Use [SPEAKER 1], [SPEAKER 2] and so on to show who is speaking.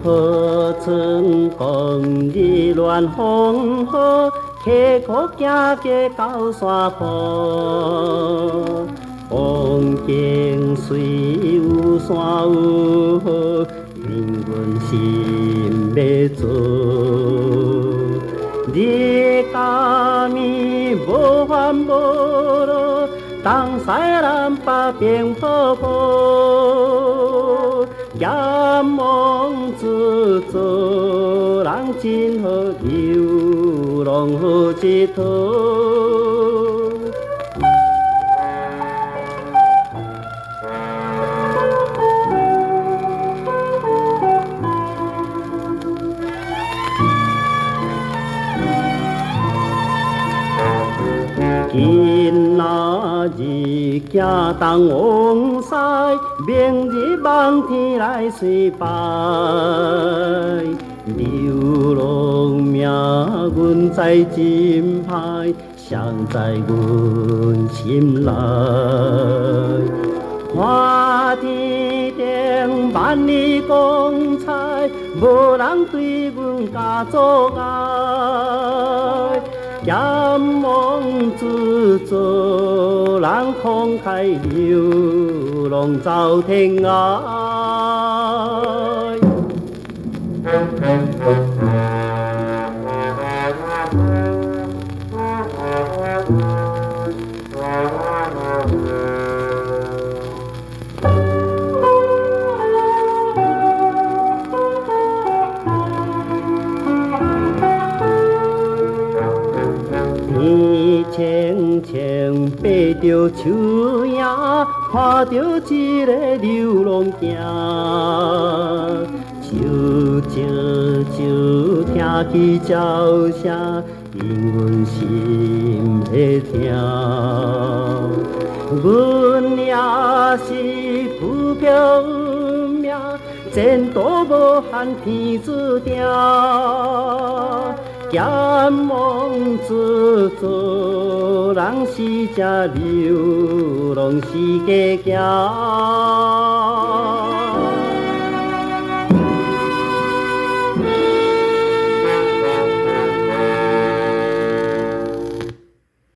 [SPEAKER 1] 何曾风雨乱风雨，崎岖行过高山坡。风景虽有山有河，令阮心要做。你甲面无烦无恼，东西南北变泡泡。眼望自做人真好，游浪好一套。今仔日行东往西，明日望天来随拜。流浪命运在真歹，伤在阮心内。看天顶万里光彩，无人对阮加阻碍。眼望自做人慷慨，流浪走天涯。天青青，爬着树影，看着一个流浪行。啾啾啾，听起鸟声，令阮心会疼。阮也是浮漂命，前途无限天注定。眼望自做人是只流浪世界行。